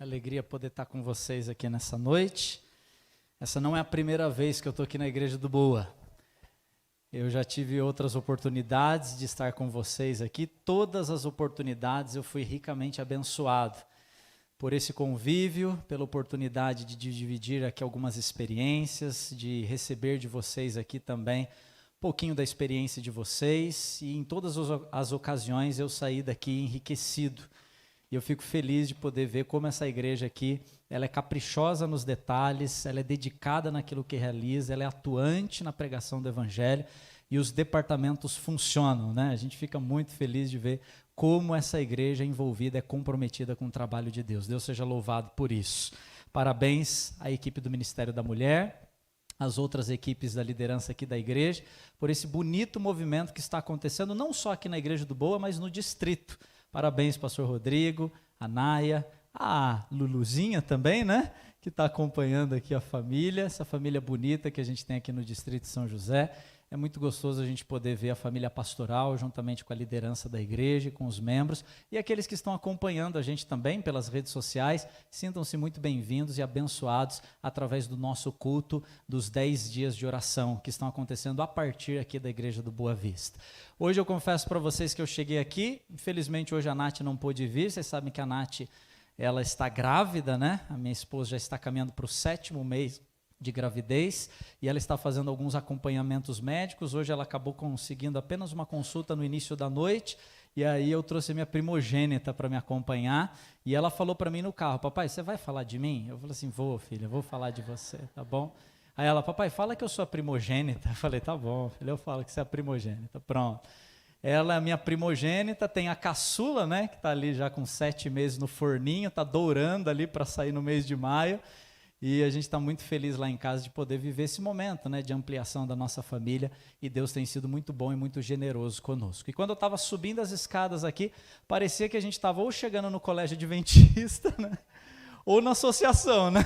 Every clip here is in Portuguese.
Alegria poder estar com vocês aqui nessa noite. Essa não é a primeira vez que eu estou aqui na Igreja do Boa. Eu já tive outras oportunidades de estar com vocês aqui. Todas as oportunidades eu fui ricamente abençoado por esse convívio, pela oportunidade de dividir aqui algumas experiências, de receber de vocês aqui também um pouquinho da experiência de vocês. E em todas as ocasiões eu saí daqui enriquecido. E eu fico feliz de poder ver como essa igreja aqui, ela é caprichosa nos detalhes, ela é dedicada naquilo que realiza, ela é atuante na pregação do Evangelho e os departamentos funcionam, né? A gente fica muito feliz de ver como essa igreja é envolvida, é comprometida com o trabalho de Deus. Deus seja louvado por isso. Parabéns à equipe do Ministério da Mulher, às outras equipes da liderança aqui da igreja, por esse bonito movimento que está acontecendo, não só aqui na Igreja do Boa, mas no distrito. Parabéns, pastor Rodrigo, a Naya, a Luluzinha também, né? Que está acompanhando aqui a família, essa família bonita que a gente tem aqui no Distrito de São José. É muito gostoso a gente poder ver a família pastoral, juntamente com a liderança da igreja, com os membros, e aqueles que estão acompanhando a gente também pelas redes sociais, sintam-se muito bem-vindos e abençoados através do nosso culto dos 10 dias de oração, que estão acontecendo a partir aqui da Igreja do Boa Vista. Hoje eu confesso para vocês que eu cheguei aqui, infelizmente hoje a Nath não pôde vir, vocês sabem que a Nath, ela está grávida, né? A minha esposa já está caminhando para o 7º mês de gravidez, e ela está fazendo alguns acompanhamentos médicos. Hoje ela acabou conseguindo apenas uma consulta no início da noite, e aí eu trouxe a minha primogênita para me acompanhar, e ela falou para mim no carro: papai, você vai falar de mim? Eu falei assim: vou, filha, vou falar de você, tá bom? Aí ela: papai, fala que eu sou a primogênita. Eu falei: tá bom, filha, eu falo que você é a primogênita, pronto. Ela é a minha primogênita, tem a caçula, né, que está ali já com 7 meses no forninho, está dourando ali para sair no mês de maio. E a gente está muito feliz lá em casa de poder viver esse momento, né, de ampliação da nossa família, e Deus tem sido muito bom e muito generoso conosco. E quando eu estava subindo as escadas aqui, parecia que a gente estava ou chegando no colégio adventista, né, ou na associação, né,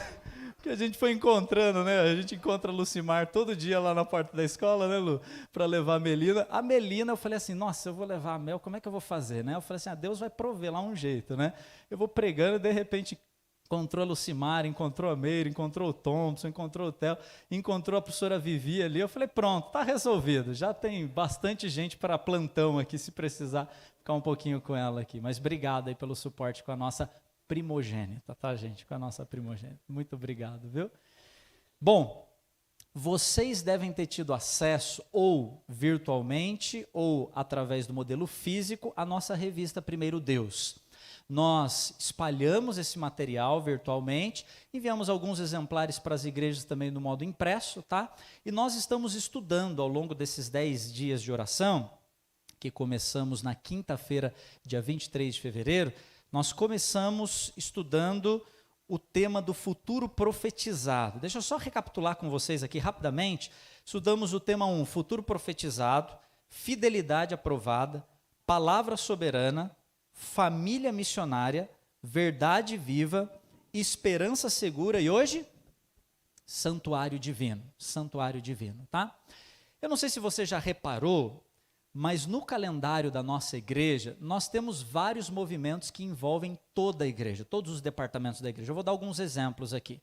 porque a gente foi encontrando, né, a gente encontra a Lucimar todo dia lá na porta da escola, né, Lu, para levar a Melina. A Melina, eu falei assim: nossa, eu vou levar a Mel, como é que eu vou fazer, né? Eu falei assim: Deus vai prover lá um jeito, né? Eu vou pregando e de repente encontrou a Lucimar, encontrou a Meire, encontrou o Thompson, encontrou o Theo, encontrou a professora Vivi ali. Eu falei: pronto, está resolvido. Já tem bastante gente para plantão aqui, se precisar ficar um pouquinho com ela aqui. Mas obrigado aí pelo suporte com a nossa primogênita, tá, gente? Com a nossa primogênita. Muito obrigado, viu? Bom, vocês devem ter tido acesso, ou virtualmente, ou através do modelo físico, à nossa revista Primeiro Deus. Nós espalhamos esse material virtualmente, enviamos alguns exemplares para as igrejas também no modo impresso, tá? E nós estamos estudando ao longo desses 10 dias de oração, que começamos na quinta-feira, dia 23 de fevereiro, nós começamos estudando o tema do futuro profetizado. Deixa eu só recapitular com vocês aqui rapidamente. Estudamos o tema 1, futuro profetizado, fidelidade aprovada, palavra soberana, família missionária, verdade viva, esperança segura e hoje, santuário divino, tá? Eu não sei se você já reparou, mas no calendário da nossa igreja, nós temos vários movimentos que envolvem toda a igreja, todos os departamentos da igreja. Eu vou dar alguns exemplos aqui.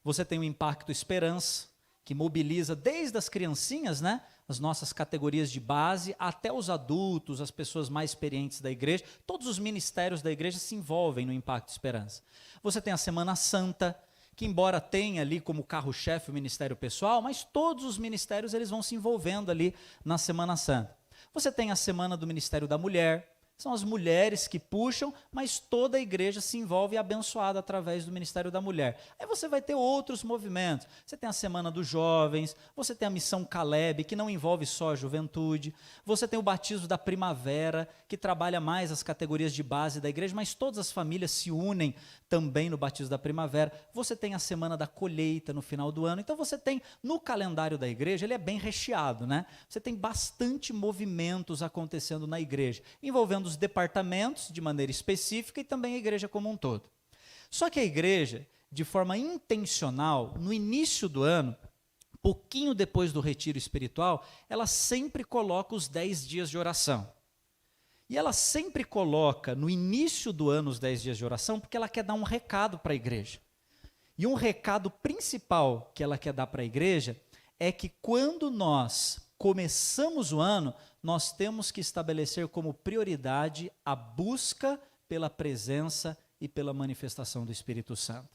Você tem o Impacto Esperança, que mobiliza desde as criancinhas, né, as nossas categorias de base, até os adultos, as pessoas mais experientes da igreja. Todos os ministérios da igreja se envolvem no Impacto Esperança. Você tem a Semana Santa, que embora tenha ali como carro-chefe o ministério pessoal, mas todos os ministérios eles vão se envolvendo ali na Semana Santa. Você tem a Semana do Ministério da Mulher, são as mulheres que puxam, mas toda a igreja se envolve e é abençoada através do Ministério da Mulher. Aí você vai ter outros movimentos. Você tem a Semana dos Jovens, você tem a Missão Caleb, que não envolve só a juventude. Você tem o Batismo da Primavera, que trabalha mais as categorias de base da igreja, mas todas as famílias se unem também no Batismo da Primavera. Você tem a Semana da Colheita no final do ano. Então você tem, no calendário da igreja, ele é bem recheado, né? Você tem bastante movimentos acontecendo na igreja, envolvendo os departamentos de maneira específica e também a igreja como um todo. Só que a igreja, de forma intencional, no início do ano, pouquinho depois do retiro espiritual, ela sempre coloca os 10 dias de oração. E ela sempre coloca no início do ano os 10 dias de oração, porque ela quer dar um recado para a igreja. E um recado principal que ela quer dar para a igreja é que quando nós começamos o ano, nós temos que estabelecer como prioridade a busca pela presença e pela manifestação do Espírito Santo.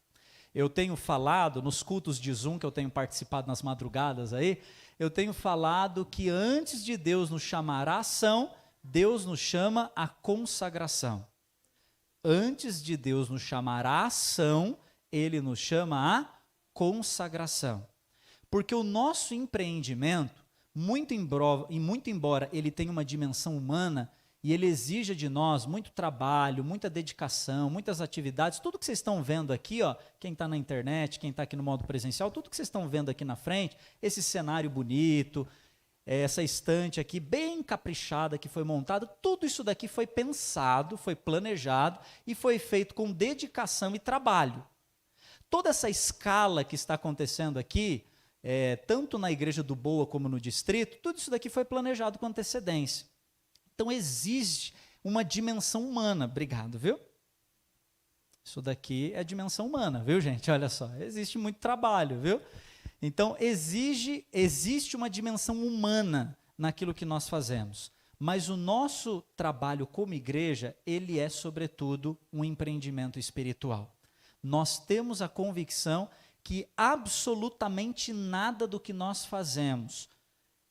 Eu tenho falado, nos cultos de Zoom que eu tenho participado nas madrugadas aí, eu tenho falado que antes de Deus nos chamar à ação, Deus nos chama à consagração. Antes de Deus nos chamar à ação, Ele nos chama à consagração. Porque o nosso empreendimento, muito embora ele tenha uma dimensão humana, e ele exija de nós muito trabalho, muita dedicação, muitas atividades, tudo que vocês estão vendo aqui, ó, quem está na internet, quem está aqui no modo presencial, tudo que vocês estão vendo aqui na frente, esse cenário bonito, essa estante aqui bem caprichada que foi montada, tudo isso daqui foi pensado, foi planejado e foi feito com dedicação e trabalho. Toda essa escala que está acontecendo aqui, tanto na igreja do Boa como no distrito, tudo isso daqui foi planejado com antecedência. Então existe uma dimensão humana, obrigado, viu? Isso daqui é dimensão humana, viu, gente? Olha só, existe muito trabalho, viu? Então existe uma dimensão humana naquilo que nós fazemos, mas o nosso trabalho como igreja, ele é sobretudo um empreendimento espiritual. Nós temos a convicção que absolutamente nada do que nós fazemos,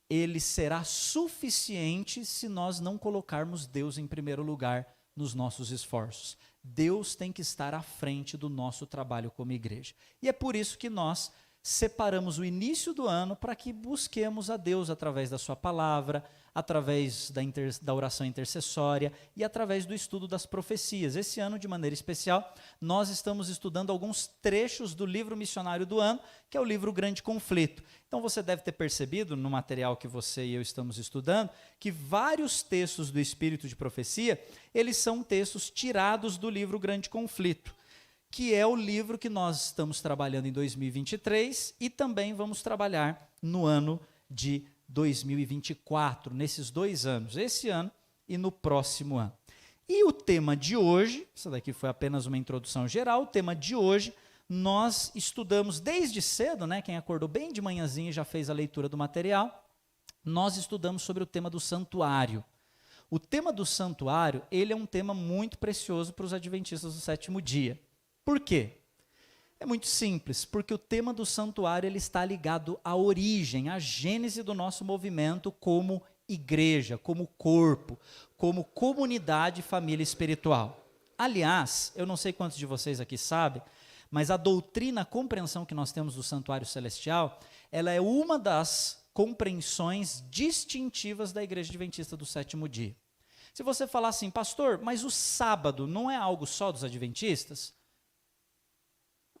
ele será suficiente se nós não colocarmos Deus em primeiro lugar nos nossos esforços. Deus tem que estar à frente do nosso trabalho como igreja. E é por isso que nós separamos o início do ano para que busquemos a Deus através da sua palavra, através da oração intercessória e através do estudo das profecias. Esse ano, de maneira especial, nós estamos estudando alguns trechos do livro missionário do ano, que é o livro Grande Conflito. Então você deve ter percebido no material que você e eu estamos estudando, que vários textos do Espírito de Profecia, eles são textos tirados do livro Grande Conflito, que é o livro que nós estamos trabalhando em 2023 e também vamos trabalhar no ano de 2024, nesses 2 anos, esse ano e no próximo ano. E o tema de hoje, isso daqui foi apenas uma introdução geral, o tema de hoje nós estudamos desde cedo, né? Quem acordou bem de manhãzinha já fez a leitura do material, nós estudamos sobre o tema do santuário. O tema do santuário, ele é um tema muito precioso para os adventistas do sétimo dia. Por quê? É muito simples, porque o tema do santuário ele está ligado à origem, à gênese do nosso movimento como igreja, como corpo, como comunidade e família espiritual. Aliás, eu não sei quantos de vocês aqui sabem, mas a doutrina, a compreensão que nós temos do santuário celestial, ela é uma das compreensões distintivas da igreja adventista do sétimo dia. Se você falar assim, pastor, mas o sábado não é algo só dos adventistas?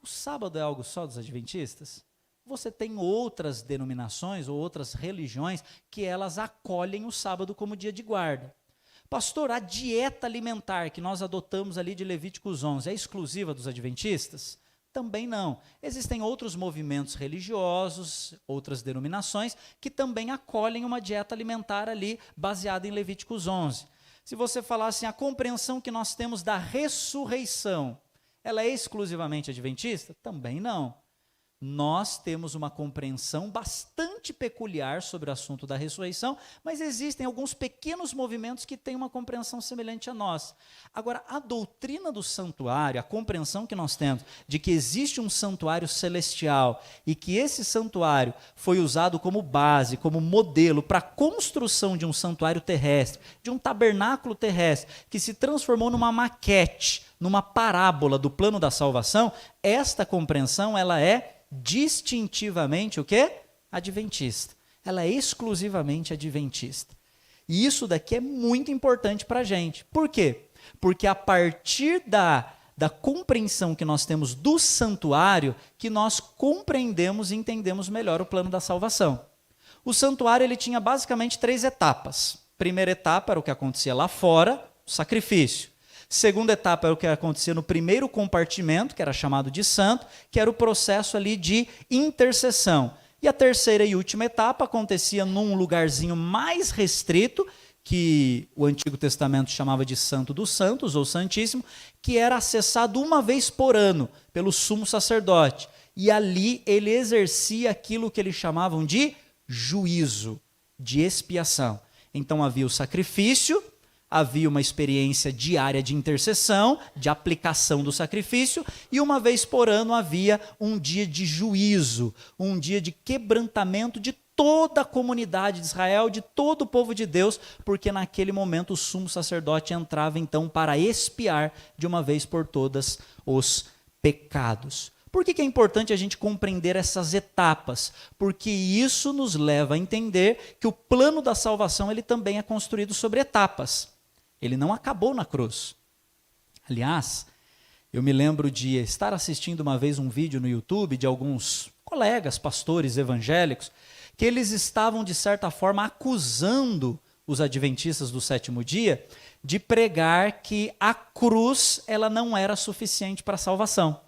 O sábado é algo só dos adventistas? Você tem outras denominações ou outras religiões que elas acolhem o sábado como dia de guarda. Pastor, a dieta alimentar que nós adotamos ali de Levíticos 11 é exclusiva dos adventistas? Também não. Existem outros movimentos religiosos, outras denominações, que também acolhem uma dieta alimentar ali baseada em Levíticos 11. Se você falar assim, a compreensão que nós temos da ressurreição, ela é exclusivamente adventista? Também não. Nós temos uma compreensão bastante peculiar sobre o assunto da ressurreição, mas existem alguns pequenos movimentos que têm uma compreensão semelhante a nós. Agora, a doutrina do santuário, a compreensão que nós temos de que existe um santuário celestial e que esse santuário foi usado como base, como modelo para a construção de um santuário terrestre, de um tabernáculo terrestre, que se transformou numa maquete, numa parábola do plano da salvação, esta compreensão ela é distintivamente o quê? Adventista. Ela é exclusivamente adventista. E isso daqui é muito importante para a gente. Por quê? Porque a partir da compreensão que nós temos do santuário, que nós compreendemos e entendemos melhor o plano da salvação. O santuário ele tinha basicamente 3 etapas. Primeira etapa era o que acontecia lá fora, o sacrifício. Segunda etapa era o que acontecia no primeiro compartimento, que era chamado de santo, que era o processo ali de intercessão. E a terceira e última etapa acontecia num lugarzinho mais restrito, que o Antigo Testamento chamava de Santo dos Santos, ou Santíssimo, que era acessado uma vez por ano pelo sumo sacerdote. E ali ele exercia aquilo que eles chamavam de juízo, de expiação. Então havia o sacrifício, havia uma experiência diária de intercessão, de aplicação do sacrifício, e uma vez por ano havia um dia de juízo, um dia de quebrantamento de toda a comunidade de Israel, de todo o povo de Deus, porque naquele momento o sumo sacerdote entrava então para expiar de uma vez por todas os pecados. Por que é importante a gente compreender essas etapas? Porque isso nos leva a entender que o plano da salvação ele também é construído sobre etapas. Ele não acabou na cruz. Aliás, eu me lembro de estar assistindo uma vez um vídeo no YouTube de alguns colegas, pastores evangélicos, que eles estavam, de certa forma, acusando os adventistas do sétimo dia de pregar que a cruz ela não era suficiente para a salvação.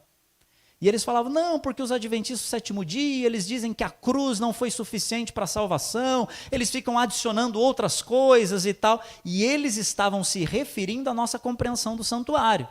E eles falavam, não, porque os adventistas do sétimo dia, eles dizem que a cruz não foi suficiente para a salvação, eles ficam adicionando outras coisas e tal, e eles estavam se referindo à nossa compreensão do santuário.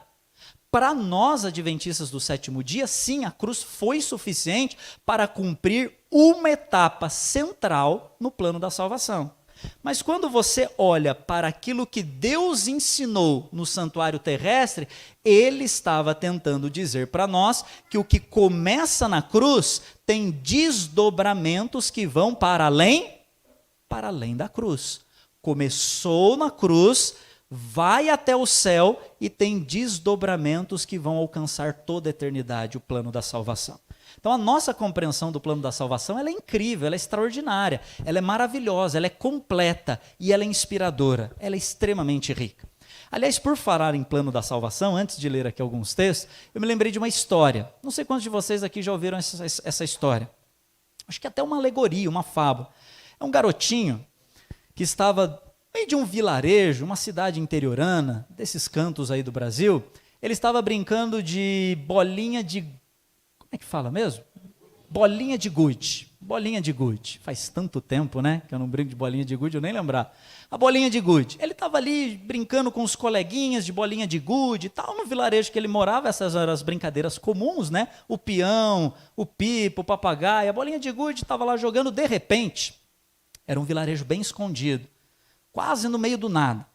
Para nós, adventistas do sétimo dia, sim, a cruz foi suficiente para cumprir uma etapa central no plano da salvação. Mas quando você olha para aquilo que Deus ensinou no santuário terrestre, ele estava tentando dizer para nós que o que começa na cruz tem desdobramentos que vão para além da cruz. Começou na cruz, vai até o céu e tem desdobramentos que vão alcançar toda a eternidade, o plano da salvação. Então a nossa compreensão do plano da salvação ela é incrível, ela é extraordinária, ela é maravilhosa, ela é completa e ela é inspiradora, ela é extremamente rica. Aliás, por falar em plano da salvação, antes de ler aqui alguns textos, eu me lembrei de uma história. Não sei quantos de vocês aqui já ouviram essa história. Acho que até uma alegoria, uma fábula. É um garotinho que estava no meio de um vilarejo, uma cidade interiorana, desses cantos aí do Brasil. Ele estava brincando de bolinha de... Como é que fala mesmo? Bolinha de gude. Bolinha de gude. Faz tanto tempo, né? Que eu não brinco de bolinha de gude, eu nem lembrar. A bolinha de gude. Ele estava ali brincando com os coleguinhas de bolinha de gude e tal. No vilarejo que ele morava, essas eram as brincadeiras comuns, né? O peão, o pipo, o papagaio. A bolinha de gude estava lá jogando. De repente, era um vilarejo bem escondido. Quase no meio do nada.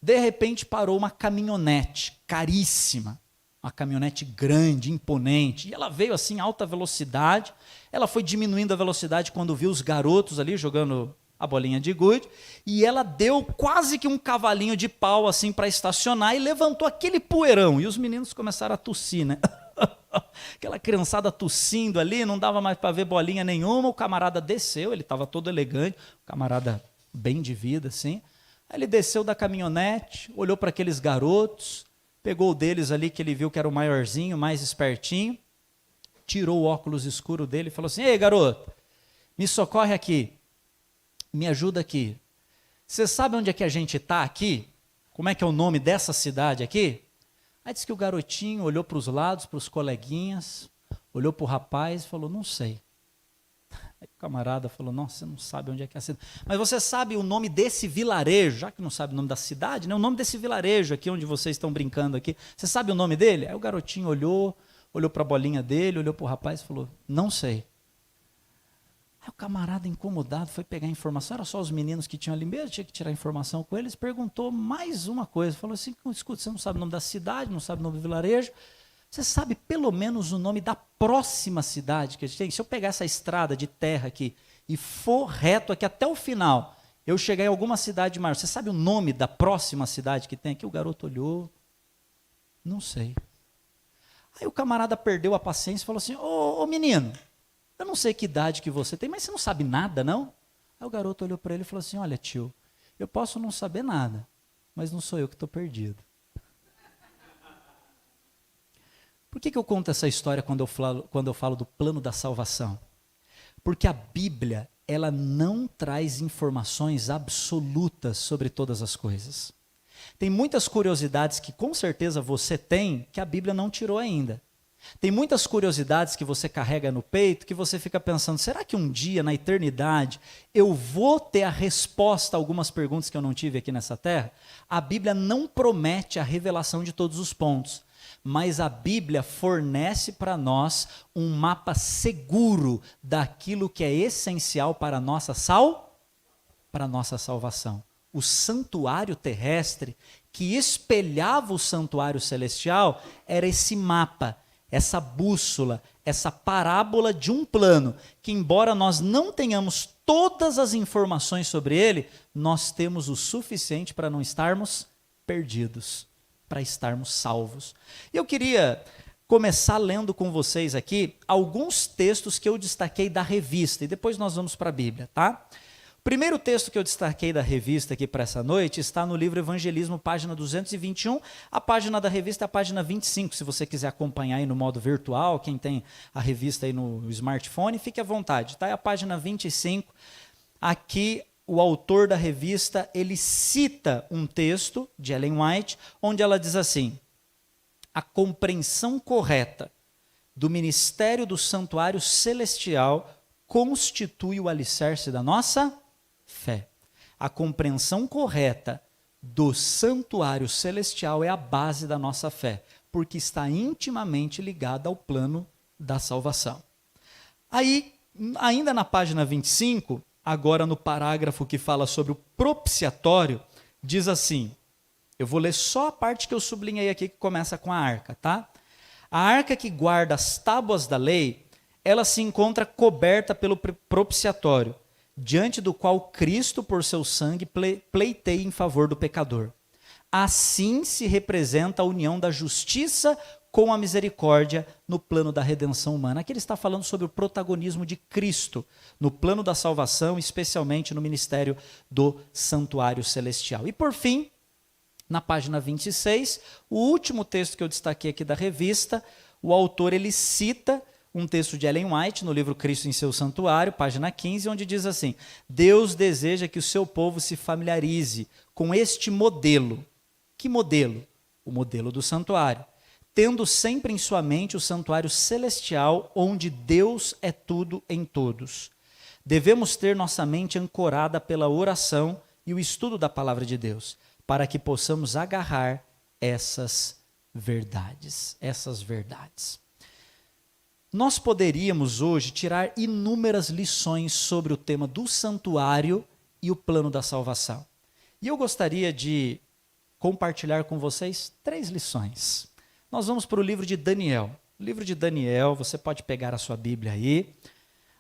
De repente parou uma caminhonete caríssima. Uma caminhonete grande, imponente, e ela veio assim em alta velocidade, ela foi diminuindo a velocidade quando viu os garotos ali jogando a bolinha de gude, e ela deu quase que um cavalinho de pau assim para estacionar e levantou aquele poeirão, e os meninos começaram a tossir, né? Aquela criançada tossindo ali, não dava mais para ver bolinha nenhuma, o camarada desceu, ele estava todo elegante, o camarada bem de vida assim, aí ele desceu da caminhonete, olhou para aqueles garotos, pegou o deles ali, que ele viu que era o maiorzinho, mais espertinho, tirou o óculos escuro dele e falou assim, ei garoto, me socorre aqui, me ajuda aqui. Você sabe onde é que a gente está aqui? Como é que é o nome dessa cidade aqui? Aí disse que o garotinho olhou para os lados, para os coleguinhas, olhou para o rapaz e falou, não sei. Aí o camarada falou, nossa, você não sabe onde é que é a cidade. Mas você sabe o nome desse vilarejo, já que não sabe o nome da cidade, né? O nome desse vilarejo aqui, onde vocês estão brincando aqui, você sabe o nome dele? Aí o garotinho olhou para a bolinha dele, olhou para o rapaz e falou, não sei. Aí o camarada incomodado foi pegar a informação, era só os meninos que tinham ali mesmo, tinha que tirar a informação com eles, perguntou mais uma coisa, falou assim, escuta, você não sabe o nome da cidade, não sabe o nome do vilarejo, você sabe pelo menos o nome da próxima cidade que a gente tem? Se eu pegar essa estrada de terra aqui e for reto aqui até o final, eu chegar em alguma cidade maior, você sabe o nome da próxima cidade que tem aqui? O garoto olhou, não sei. Aí o camarada perdeu a paciência e falou assim, ô menino, eu não sei que idade que você tem, mas você não sabe nada, não? Aí o garoto olhou para ele e falou assim, olha tio, eu posso não saber nada, mas não sou eu que estou perdido. Por que eu conto essa história quando eu falo do plano da salvação? Porque a Bíblia, ela não traz informações absolutas sobre todas as coisas. Tem muitas curiosidades que com certeza você tem, que a Bíblia não tirou ainda. Tem muitas curiosidades que você carrega no peito que você fica pensando, será que um dia, na eternidade, eu vou ter a resposta a algumas perguntas que eu não tive aqui nessa terra? A Bíblia não promete a revelação de todos os pontos, mas a Bíblia fornece para nós um mapa seguro daquilo que é essencial para a nossa salvação. O santuário terrestre, que espelhava o santuário celestial, era esse mapa, essa bússola, essa parábola de um plano, que embora nós não tenhamos todas as informações sobre ele, nós temos o suficiente para não estarmos perdidos, para estarmos salvos. E eu queria começar lendo com vocês aqui alguns textos que eu destaquei da revista, e depois nós vamos para a Bíblia, tá? O primeiro texto que eu destaquei da revista aqui para essa noite está no livro Evangelismo, página 221. A página da revista é a página 25. Se você quiser acompanhar aí no modo virtual, quem tem a revista aí no smartphone, fique à vontade. Tá? É a página 25. Aqui, o autor da revista, ele cita um texto de Ellen White, onde ela diz assim: a compreensão correta do ministério do santuário celestial constitui o alicerce da nossa fé. A compreensão correta do santuário celestial é a base da nossa fé, porque está intimamente ligada ao plano da salvação. Aí, ainda na página 25, agora no parágrafo que fala sobre o propiciatório, diz assim, eu vou ler só a parte que eu sublinhei aqui, que começa com a arca, tá? A arca que guarda as tábuas da lei, ela se encontra coberta pelo propiciatório, diante do qual Cristo, por seu sangue, pleiteia em favor do pecador. Assim se representa a união da justiça com a misericórdia no plano da redenção humana. Aqui ele está falando sobre o protagonismo de Cristo no plano da salvação, especialmente no ministério do santuário celestial. E por fim, na página 26, o último texto que eu destaquei aqui da revista, o autor ele cita um texto de Ellen White, no livro Cristo em seu Santuário, página 15, onde diz assim: Deus deseja que o seu povo se familiarize com este modelo. Que modelo? O modelo do santuário. Tendo sempre em sua mente o santuário celestial, onde Deus é tudo em todos. Devemos ter nossa mente ancorada pela oração e o estudo da palavra de Deus, para que possamos agarrar essas verdades. Nós poderíamos hoje tirar inúmeras lições sobre o tema do santuário e o plano da salvação. E eu gostaria de compartilhar com vocês 3 lições. Nós vamos para o livro de Daniel. O livro de Daniel, você pode pegar a sua Bíblia aí.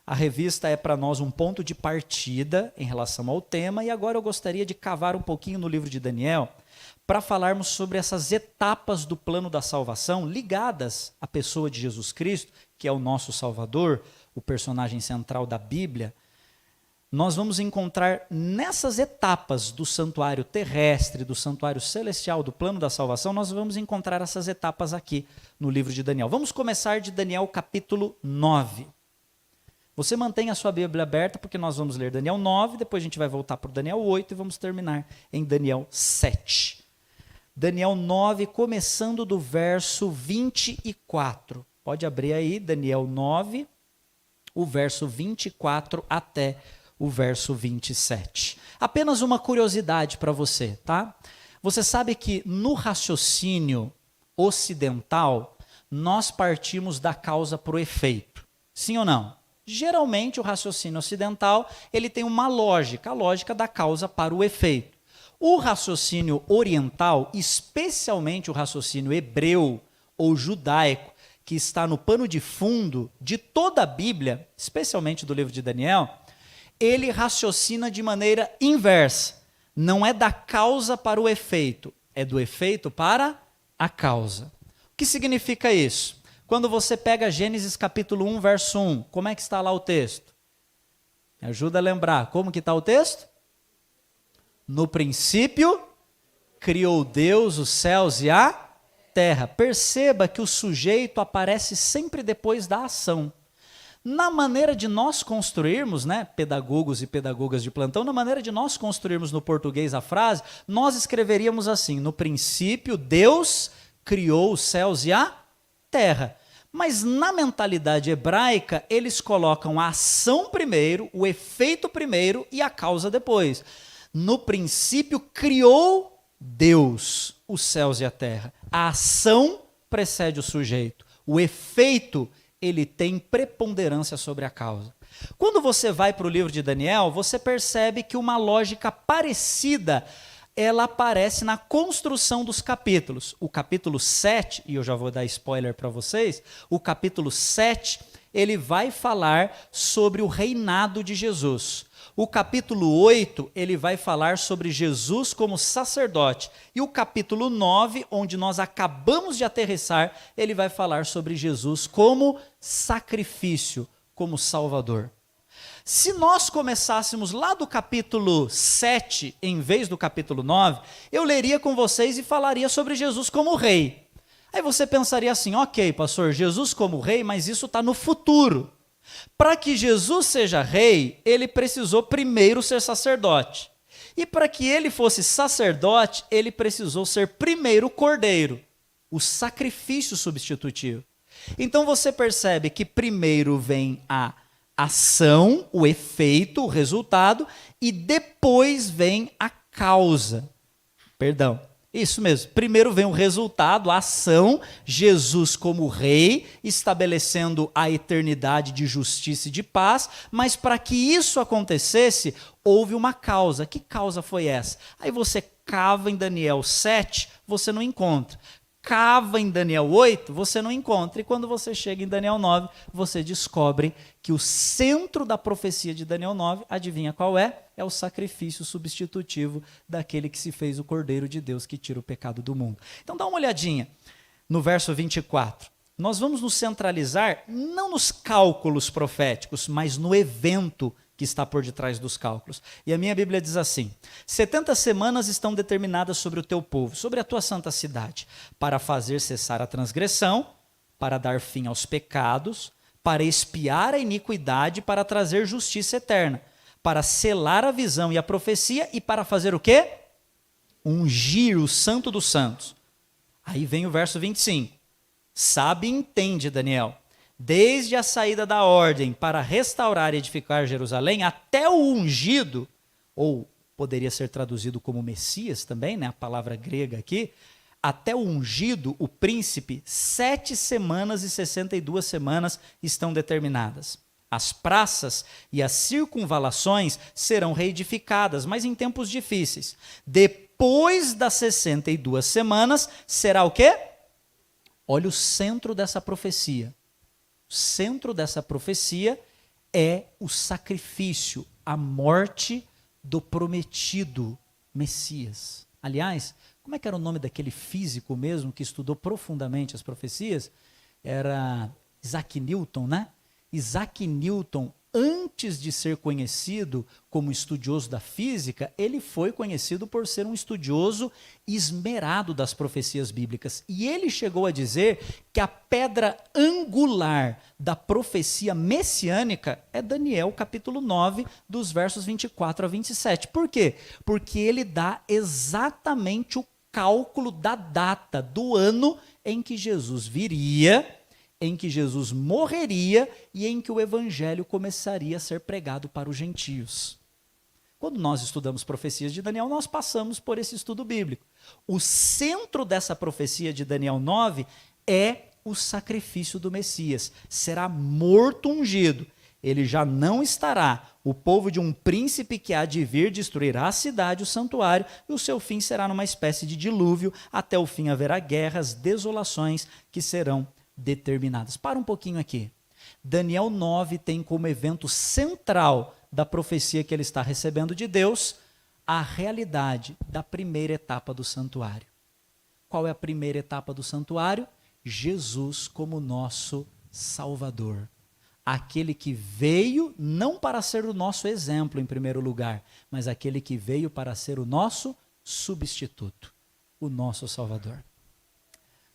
A revista é para nós um ponto de partida em relação ao tema, e agora eu gostaria de cavar um pouquinho no livro de Daniel para falarmos sobre essas etapas do plano da salvação ligadas à pessoa de Jesus Cristo, que é o nosso Salvador, o personagem central da Bíblia. Nós vamos encontrar nessas etapas do santuário terrestre, do santuário celestial, do plano da salvação, nós vamos encontrar essas etapas aqui no livro de Daniel. Vamos começar de Daniel capítulo 9. Você mantém a sua Bíblia aberta, porque nós vamos ler Daniel 9, depois a gente vai voltar para o Daniel 8 e vamos terminar em Daniel 7. Daniel 9, começando do verso 24. Pode abrir aí, Daniel 9, o verso 24 até o verso 27. Apenas uma curiosidade para você, tá? Você sabe que no raciocínio ocidental, nós partimos da causa para o efeito. Sim ou não? Geralmente o raciocínio ocidental, ele tem uma lógica, a lógica da causa para o efeito. O raciocínio oriental, especialmente o raciocínio hebreu ou judaico, que está no pano de fundo de toda a Bíblia, especialmente do livro de Daniel, ele raciocina de maneira inversa. Não é da causa para o efeito, é do efeito para a causa. O que significa isso? Quando você pega Gênesis capítulo 1, verso 1, como é que está lá o texto? Me ajuda a lembrar, como que está o texto? No princípio, criou Deus os céus e a terra. Perceba que o sujeito aparece sempre depois da ação. Na maneira de nós construirmos, né, pedagogos e pedagogas de plantão, na maneira de nós construirmos no português a frase, nós escreveríamos assim: no princípio, Deus criou os céus e a terra. Mas na mentalidade hebraica, eles colocam a ação primeiro, o efeito primeiro e a causa depois. No princípio, criou Deus os céus e a terra. A ação precede o sujeito. O efeito, ele tem preponderância sobre a causa. Quando você vai para o livro de Daniel, você percebe que uma lógica parecida ela aparece na construção dos capítulos. O capítulo 7, e eu já vou dar spoiler para vocês, o capítulo 7, ele vai falar sobre o reinado de Jesus. O capítulo 8, ele vai falar sobre Jesus como sacerdote. E o capítulo 9, onde nós acabamos de aterrissar, ele vai falar sobre Jesus como sacrifício, como Salvador. Se nós começássemos lá do capítulo 7, em vez do capítulo 9, eu leria com vocês e falaria sobre Jesus como rei. Aí você pensaria assim, ok, pastor, Jesus como rei, mas isso está no futuro. Para que Jesus seja rei, ele precisou primeiro ser sacerdote. E para que ele fosse sacerdote, ele precisou ser primeiro cordeiro, o sacrifício substitutivo. Então você percebe que primeiro vem a ação, o efeito, o resultado, e depois vem a causa. Perdão, isso mesmo. Primeiro vem o resultado, a ação, Jesus como rei, estabelecendo a eternidade de justiça e de paz, mas para que isso acontecesse, houve uma causa. Que causa foi essa? Aí você cava em Daniel 7, você não encontra. Cava em Daniel 8, você não encontra. E quando você chega em Daniel 9, você descobre que o centro da profecia de Daniel 9, adivinha qual é? É o sacrifício substitutivo daquele que se fez o Cordeiro de Deus que tira o pecado do mundo. Então dá uma olhadinha no verso 24. Nós vamos nos centralizar não nos cálculos proféticos, mas no evento que está por detrás dos cálculos. E a minha Bíblia diz assim: 70 semanas estão determinadas sobre o teu povo, sobre a tua santa cidade, para fazer cessar a transgressão, para dar fim aos pecados, para expiar a iniquidade, para trazer justiça eterna, para selar a visão e a profecia e para fazer o quê? Ungir o santo dos santos. Aí vem o verso 25. Sabe e entende, Daniel, desde a saída da ordem para restaurar e edificar Jerusalém até o ungido, ou poderia ser traduzido como Messias também, né, a palavra grega aqui, até o ungido, o príncipe, 7 semanas e 62 semanas estão determinadas. As praças e as circunvalações serão reedificadas, mas em tempos difíceis. Depois das 62 semanas, será o quê? Olha o centro dessa profecia. O centro dessa profecia é o sacrifício, a morte do prometido Messias. Aliás, como é que era o nome daquele físico mesmo que estudou profundamente as profecias? Era Isaac Newton, né? Isaac Newton, antes de ser conhecido como estudioso da física, ele foi conhecido por ser um estudioso esmerado das profecias bíblicas. E ele chegou a dizer que a pedra angular da profecia messiânica é Daniel capítulo 9, dos versos 24 a 27. Por quê? Porque ele dá exatamente o cálculo da data, do ano em que Jesus viria, em que Jesus morreria e em que o evangelho começaria a ser pregado para os gentios. Quando nós estudamos profecias de Daniel, nós passamos por esse estudo bíblico. O centro dessa profecia de Daniel 9 é o sacrifício do Messias. Será morto ungido. Ele já não estará. O povo de um príncipe que há de vir destruirá a cidade, o santuário, e o seu fim será numa espécie de dilúvio. Até o fim haverá guerras, desolações que serão determinadas. Para um pouquinho aqui. Daniel 9 tem como evento central da profecia que ele está recebendo de Deus a realidade da primeira etapa do santuário. Qual é a primeira etapa do santuário? Jesus como nosso Salvador. Aquele que veio não para ser o nosso exemplo em primeiro lugar, mas aquele que veio para ser o nosso substituto, o nosso Salvador.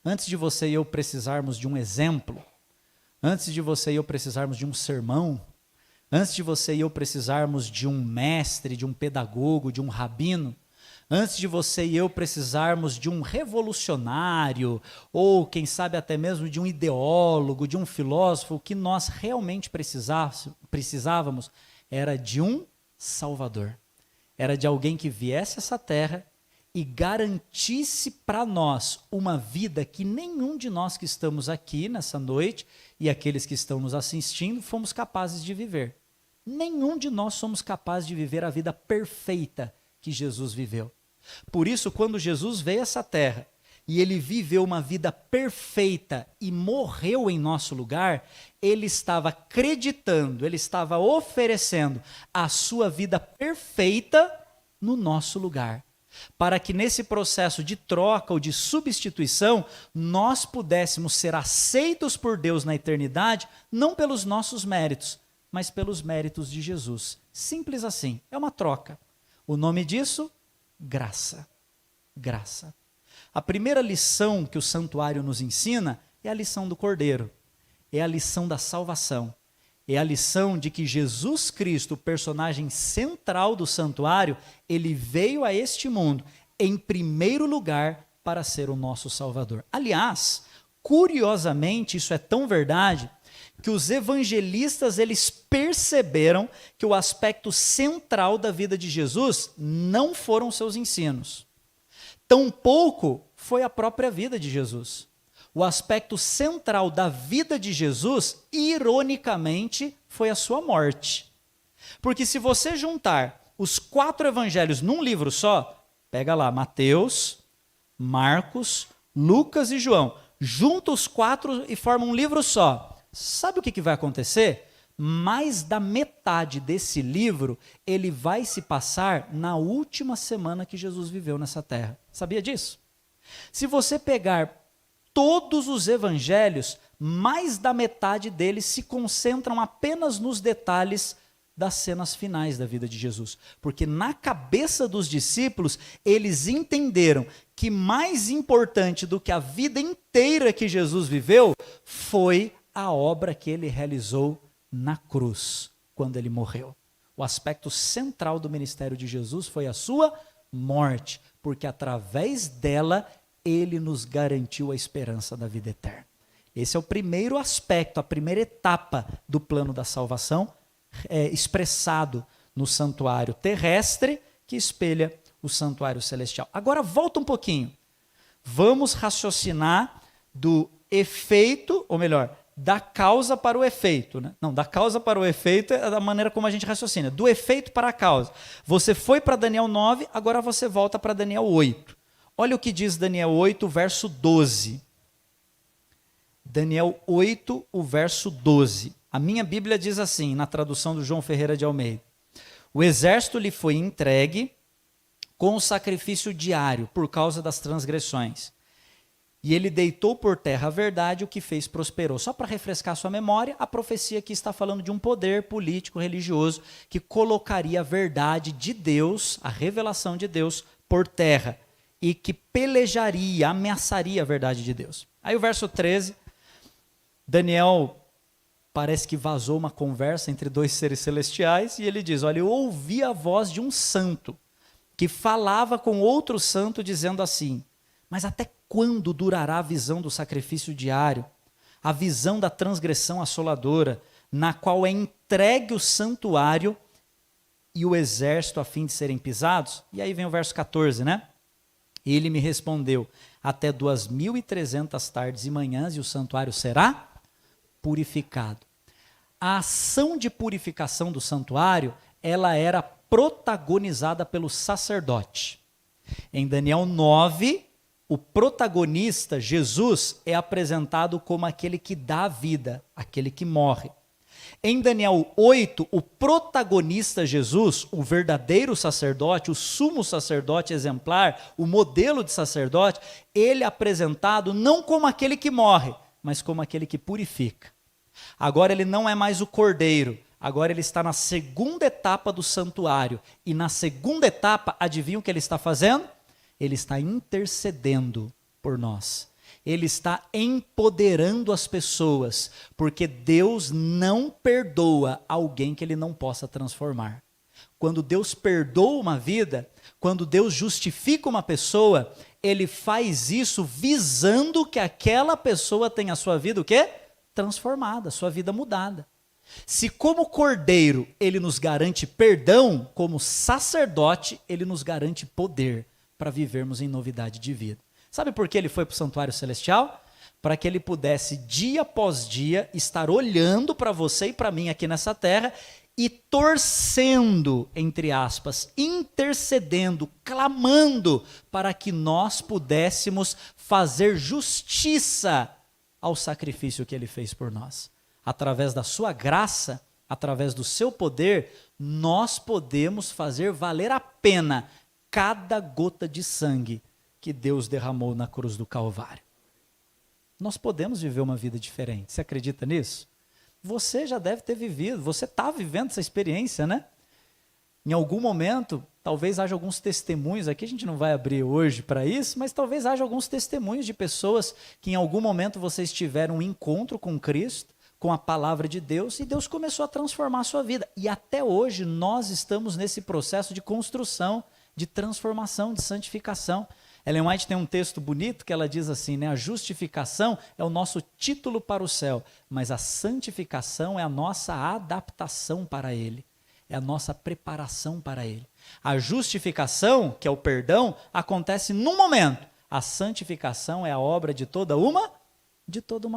Antes de você e eu precisarmos de um exemplo, antes de você e eu precisarmos de um sermão, antes de você e eu precisarmos de um mestre, de um pedagogo, de um rabino, Antes de você e eu precisarmos de um revolucionário, ou quem sabe até mesmo de um ideólogo, de um filósofo, o que nós realmente precisávamos era de um Salvador. Era de alguém que viesse a essa terra e garantisse para nós uma vida que nenhum de nós que estamos aqui nessa noite e aqueles que estão nos assistindo fomos capazes de viver. Nenhum de nós somos capazes de viver a vida perfeita que Jesus viveu. Por isso, quando Jesus veio a essa terra e ele viveu uma vida perfeita e morreu em nosso lugar, ele estava acreditando, ele estava oferecendo a sua vida perfeita no nosso lugar, para que nesse processo de troca ou de substituição, nós pudéssemos ser aceitos por Deus na eternidade, não pelos nossos méritos, mas pelos méritos de Jesus. Simples assim, é uma troca. O nome disso, graça. Graça. A primeira lição que o santuário nos ensina é a lição do Cordeiro, é a lição da salvação. É a lição de que Jesus Cristo, o personagem central do santuário, ele veio a este mundo, em primeiro lugar, para ser o nosso Salvador. Aliás, curiosamente, isso é tão verdade, que os evangelistas eles perceberam que o aspecto central da vida de Jesus não foram seus ensinos. Tampouco foi a própria vida de Jesus. O aspecto central da vida de Jesus, ironicamente, foi a sua morte. Porque se você juntar os 4 evangelhos num livro só, pega lá Mateus, Marcos, Lucas e João, junta os 4 e forma um livro só. Sabe o que vai acontecer? Mais da metade desse livro, ele vai se passar na última semana que Jesus viveu nessa terra. Sabia disso? Se você pegar todos os evangelhos, mais da metade deles se concentram apenas nos detalhes das cenas finais da vida de Jesus. Porque na cabeça dos discípulos, eles entenderam que mais importante do que a vida inteira que Jesus viveu, foi a obra que ele realizou na cruz, quando ele morreu. O aspecto central do ministério de Jesus foi a sua morte, porque através dela, ele nos garantiu a esperança da vida eterna. Esse é o primeiro aspecto, a primeira etapa do plano da salvação, expressado no santuário terrestre, que espelha o santuário celestial. Agora volta um pouquinho. Vamos raciocinar do efeito, ou melhor, da causa para o efeito. Né? Não, da causa para o efeito é da maneira como a gente raciocina. Do efeito para a causa. Você foi para Daniel 9, agora você volta para Daniel 8. Olha o que diz Daniel 8, verso 12. Daniel 8, o verso 12. A minha Bíblia diz assim, na tradução do João Ferreira de Almeida. O exército lhe foi entregue com o sacrifício diário por causa das transgressões. E ele deitou por terra a verdade, o que fez prosperou. Só para refrescar sua memória, a profecia aqui está falando de um poder político, religioso, que colocaria a verdade de Deus, a revelação de Deus, por terra. E que pelejaria, ameaçaria a verdade de Deus. Aí o verso 13, Daniel parece que vazou uma conversa entre 2 seres celestiais, e ele diz, olha, eu ouvi a voz de um santo, que falava com outro santo, dizendo assim, mas até quando durará a visão do sacrifício diário, a visão da transgressão assoladora, na qual é entregue o santuário e o exército a fim de serem pisados? E aí vem o verso 14, né? Ele me respondeu, até 2.300 tardes e manhãs e o santuário será purificado. A ação de purificação do santuário, ela era protagonizada pelo sacerdote. Em Daniel 9, o protagonista, Jesus, é apresentado como aquele que dá a vida, aquele que morre. Em Daniel 8, o protagonista Jesus, o verdadeiro sacerdote, o sumo sacerdote exemplar, o modelo de sacerdote, ele é apresentado não como aquele que morre, mas como aquele que purifica. Agora ele não é mais o cordeiro, agora ele está na segunda etapa do santuário. E na segunda etapa, adivinha o que ele está fazendo? Ele está intercedendo por nós. Ele está empoderando as pessoas, porque Deus não perdoa alguém que ele não possa transformar. quando Deus perdoa uma vida, quando Deus justifica uma pessoa, Ele faz isso visando que aquela pessoa tenha a sua vida o quê? Transformada, sua vida mudada. Se como cordeiro Ele nos garante perdão, como sacerdote Ele nos garante poder para vivermos em novidade de vida. Sabe por que Ele foi para o santuário celestial? Para que Ele pudesse dia após dia estar olhando para você e para mim aqui nessa terra e torcendo, entre aspas, intercedendo, clamando para que nós pudéssemos fazer justiça ao sacrifício que Ele fez por nós. Através da sua graça, através do seu poder, nós podemos fazer valer a pena cada gota de sangue que Deus derramou na cruz do Calvário. Nós podemos viver uma vida diferente. Você acredita nisso? Você já deve ter vivido, você está vivendo essa experiência, né? Em algum momento, talvez haja alguns testemunhos, aqui a gente não vai abrir hoje para isso, mas talvez haja alguns testemunhos de pessoas que em algum momento vocês tiveram um encontro com Cristo, com a palavra de Deus, e Deus começou a transformar a sua vida. E até hoje nós estamos nesse processo de construção, de transformação, de santificação. Ellen White tem um texto bonito que ela diz assim, né? A justificação é o nosso título para o céu, mas a santificação é a nossa adaptação para Ele, é a nossa preparação para Ele. A justificação, que é o perdão, acontece num momento. A santificação é a obra de toda uma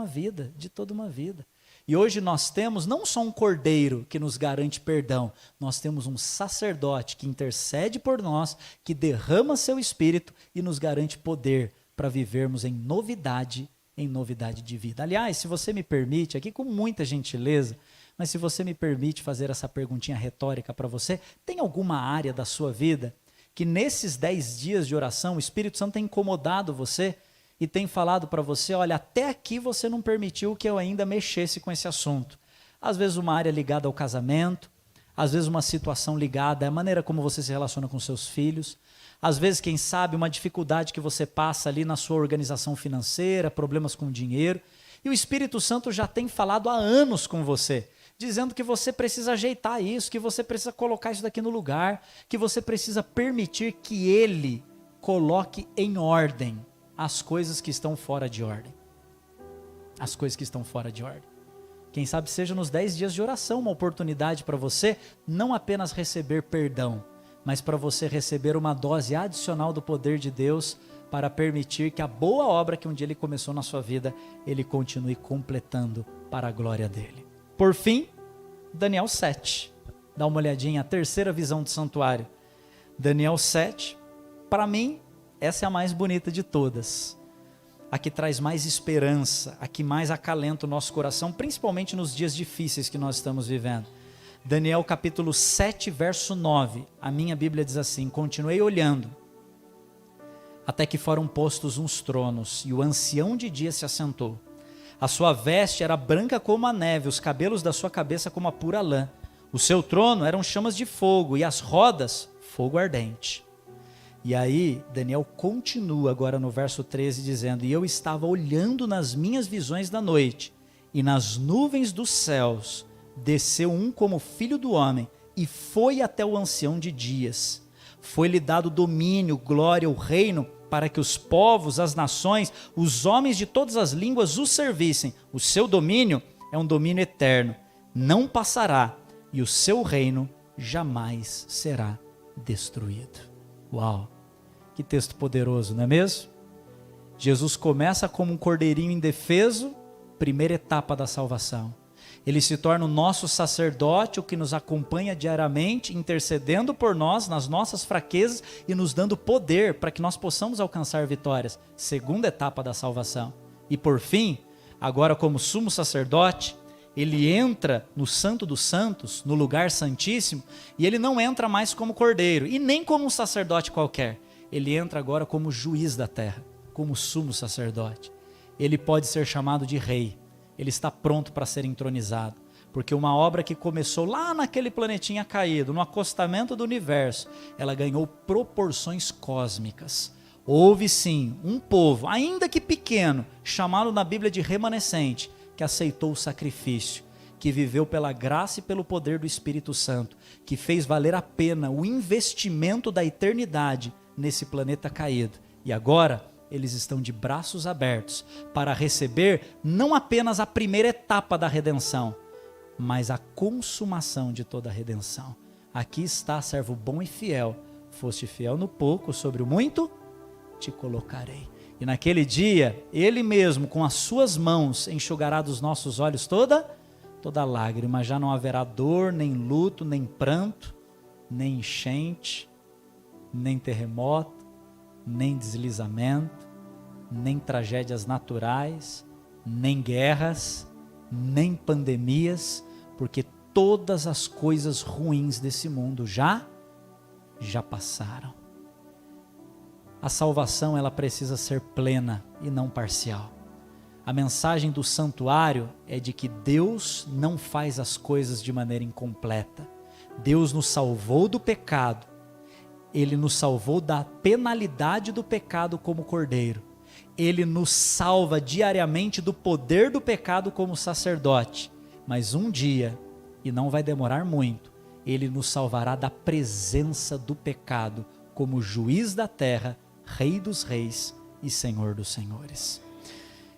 vida, de toda uma vida. E hoje nós temos não só um cordeiro que nos garante perdão, nós temos um sacerdote que intercede por nós, que derrama seu espírito e nos garante poder para vivermos em novidade de vida. Aliás, se você me permite, aqui com muita gentileza, mas se você me permite fazer essa perguntinha retórica para você, tem alguma área da sua vida que nesses 10 dias de oração o Espírito Santo tem incomodado você? E tem falado para você, olha, até aqui você não permitiu que eu ainda mexesse com esse assunto. Às vezes uma área ligada ao casamento, às vezes uma situação ligada à maneira como você se relaciona com seus filhos, às vezes, quem sabe, uma dificuldade que você passa ali na sua organização financeira, problemas com dinheiro, e o Espírito Santo já tem falado há anos com você, dizendo que você precisa ajeitar isso, que você precisa colocar isso daqui no lugar, que você precisa permitir que Ele coloque em ordem as coisas que estão fora de ordem. As coisas que estão fora de ordem. Quem sabe seja nos 10 dias de oração uma oportunidade para você não apenas receber perdão, mas para você receber uma dose adicional do poder de Deus para permitir que a boa obra que um dia Ele começou na sua vida, Ele continue completando para a glória dEle. Por fim, Daniel 7. Dá uma olhadinha, a terceira visão do santuário. Daniel 7, para mim, essa é a mais bonita de todas, a que traz mais esperança, a que mais acalenta o nosso coração, principalmente nos dias difíceis que nós estamos vivendo. Daniel capítulo 7, verso 9, a minha Bíblia diz assim, continuei olhando, até que foram postos uns tronos, e o ancião de dia se assentou. A sua veste era branca como a neve, os cabelos da sua cabeça como a pura lã. O seu trono eram chamas de fogo, e as rodas, fogo ardente. E aí, Daniel continua agora no verso 13, dizendo, e eu estava olhando nas minhas visões da noite, e nas nuvens dos céus, desceu um como filho do homem, e foi até o ancião de dias. Foi-lhe dado domínio, glória, o reino, para que os povos, as nações, os homens de todas as línguas o servissem. O seu domínio é um domínio eterno, não passará, e o seu reino jamais será destruído. Uau! Que texto poderoso, não é mesmo? Jesus começa como um cordeirinho indefeso, primeira etapa da salvação. Ele se torna o nosso sacerdote, o que nos acompanha diariamente, intercedendo por nós, nas nossas fraquezas e nos dando poder para que nós possamos alcançar vitórias. Segunda etapa da salvação. E por fim, agora como sumo sacerdote, ele entra no Santo dos Santos, no lugar santíssimo, e ele não entra mais como cordeiro, e nem como um sacerdote qualquer. Ele entra agora como juiz da terra, como sumo sacerdote. Ele pode ser chamado de rei. Ele está pronto para ser entronizado, porque uma obra que começou lá naquele planetinha caído, no acostamento do universo, ela ganhou proporções cósmicas. Houve sim um povo, ainda que pequeno, chamado na Bíblia de remanescente, que aceitou o sacrifício, que viveu pela graça e pelo poder do Espírito Santo, que fez valer a pena o investimento da eternidade nesse planeta caído. E agora eles estão de braços abertos para receber não apenas a primeira etapa da redenção, mas a consumação de toda a redenção. Aqui está, servo bom e fiel. Foste fiel no pouco, sobre o muito te colocarei. E naquele dia, Ele mesmo, com as suas mãos, enxugará dos nossos olhos toda lágrima. Já não haverá dor, nem luto, nem pranto, nem enchente, nem terremoto, nem deslizamento, nem tragédias naturais, nem guerras, nem pandemias, porque todas as coisas ruins desse mundo já passaram. A salvação, ela precisa ser plena e não parcial. A mensagem do santuário é de que Deus não faz as coisas de maneira incompleta. Deus nos salvou do pecado. Ele nos salvou da penalidade do pecado como cordeiro. Ele nos salva diariamente do poder do pecado como sacerdote. Mas um dia, e não vai demorar muito, Ele nos salvará da presença do pecado como juiz da terra, Rei dos reis e Senhor dos senhores.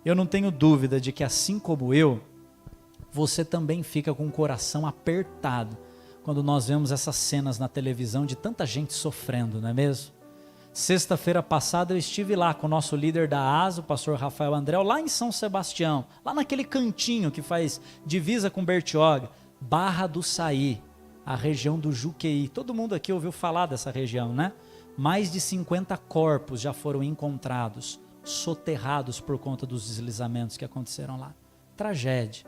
Eu não tenho dúvida de que, assim como eu, você também fica com o coração apertado quando nós vemos essas cenas na televisão de tanta gente sofrendo, não é mesmo? Sexta-feira passada eu estive lá com o nosso líder da ASA, o pastor Rafael André, lá em São Sebastião, lá naquele cantinho que faz divisa com Bertioga, Barra do Saí, a região do Juqueí. Todo mundo aqui ouviu falar dessa região, né? Mais de 50 corpos já foram encontrados, soterrados por conta dos deslizamentos que aconteceram lá. Tragédia.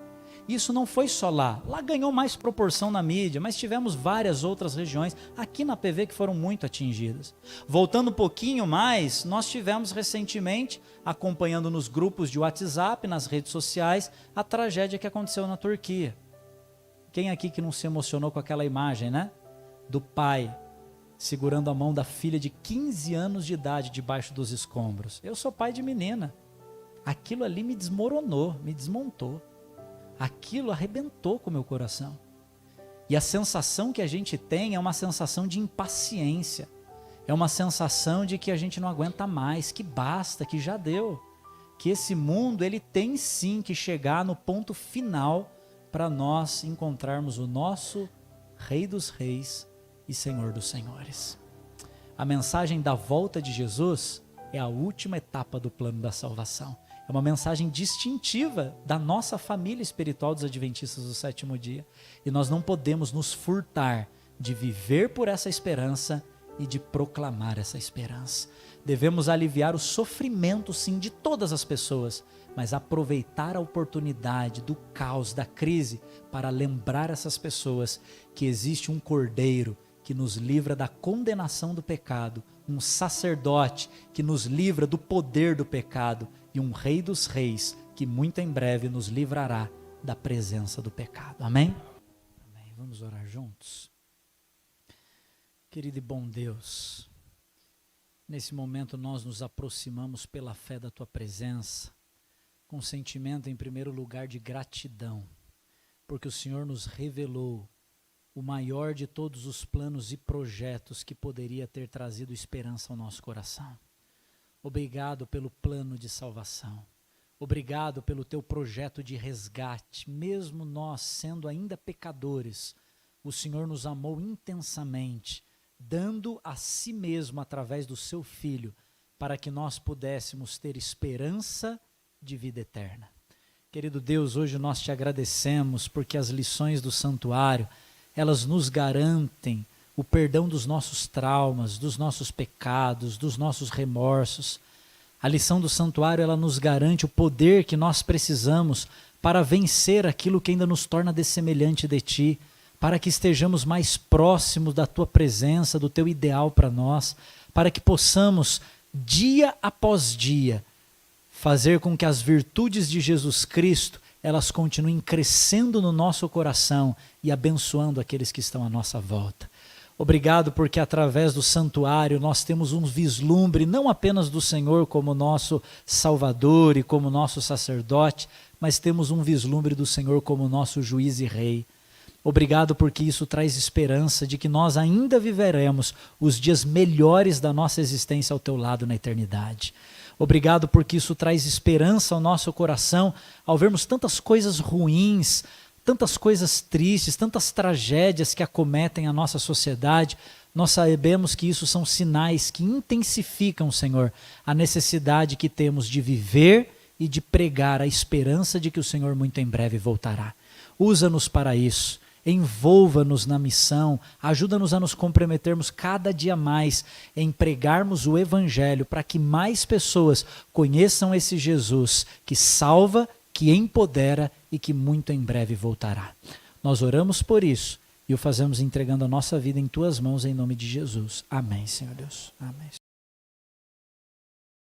Isso não foi só lá. Lá ganhou mais proporção na mídia, mas tivemos várias outras regiões aqui na PV que foram muito atingidas. Voltando um pouquinho mais, nós tivemos recentemente, acompanhando nos grupos de WhatsApp, nas redes sociais, a tragédia que aconteceu na Turquia. Quem aqui que não se emocionou com aquela imagem, né? Do pai segurando a mão da filha de 15 anos de idade debaixo dos escombros. Eu sou pai de menina. Aquilo ali me desmoronou, me desmontou. Aquilo arrebentou com o meu coração. E a sensação que a gente tem é uma sensação de impaciência. É uma sensação de que a gente não aguenta mais, que basta, que já deu. Que esse mundo, ele tem sim que chegar no ponto final para nós encontrarmos o nosso Rei dos Reis e Senhor dos senhores. A mensagem da volta de Jesus é a última etapa do plano da salvação. É uma mensagem distintiva da nossa família espiritual dos Adventistas do Sétimo Dia. E nós não podemos nos furtar de viver por essa esperança e de proclamar essa esperança. Devemos aliviar o sofrimento, sim, de todas as pessoas, mas aproveitar a oportunidade do caos, da crise, para lembrar essas pessoas que existe um Cordeiro que nos livra da condenação do pecado, um sacerdote que nos livra do poder do pecado e um Rei dos reis que muito em breve nos livrará da presença do pecado. Amém? Amém. Vamos orar juntos? Querido e bom Deus, nesse momento nós nos aproximamos pela fé da Tua presença, com sentimento em primeiro lugar de gratidão, porque o Senhor nos revelou o maior de todos os planos e projetos que poderia ter trazido esperança ao nosso coração. Obrigado pelo plano de salvação. Obrigado pelo teu projeto de resgate. Mesmo nós sendo ainda pecadores, o Senhor nos amou intensamente, dando a si mesmo através do seu Filho, para que nós pudéssemos ter esperança de vida eterna. Querido Deus, hoje nós te agradecemos porque as lições do santuário, elas nos garantem o perdão dos nossos traumas, dos nossos pecados, dos nossos remorsos. A lição do santuário, ela nos garante o poder que nós precisamos para vencer aquilo que ainda nos torna dessemelhante de Ti, para que estejamos mais próximos da Tua presença, do Teu ideal para nós, para que possamos, dia após dia, fazer com que as virtudes de Jesus Cristo elas continuem crescendo no nosso coração e abençoando aqueles que estão à nossa volta. Obrigado porque através do santuário nós temos um vislumbre não apenas do Senhor como nosso Salvador e como nosso sacerdote, mas temos um vislumbre do Senhor como nosso juiz e rei. Obrigado porque isso traz esperança de que nós ainda viveremos os dias melhores da nossa existência ao teu lado na eternidade. Obrigado porque isso traz esperança ao nosso coração ao vermos tantas coisas ruins, tantas coisas tristes, tantas tragédias que acometem a nossa sociedade. Nós sabemos que isso são sinais que intensificam, Senhor, a necessidade que temos de viver e de pregar a esperança de que o Senhor muito em breve voltará. Usa-nos para isso. Envolva-nos na missão, ajuda-nos a nos comprometermos cada dia mais em pregarmos o Evangelho para que mais pessoas conheçam esse Jesus que salva, que empodera e que muito em breve voltará. Nós oramos por isso e o fazemos entregando a nossa vida em Tuas mãos em nome de Jesus. Amém, Senhor Deus. Amém.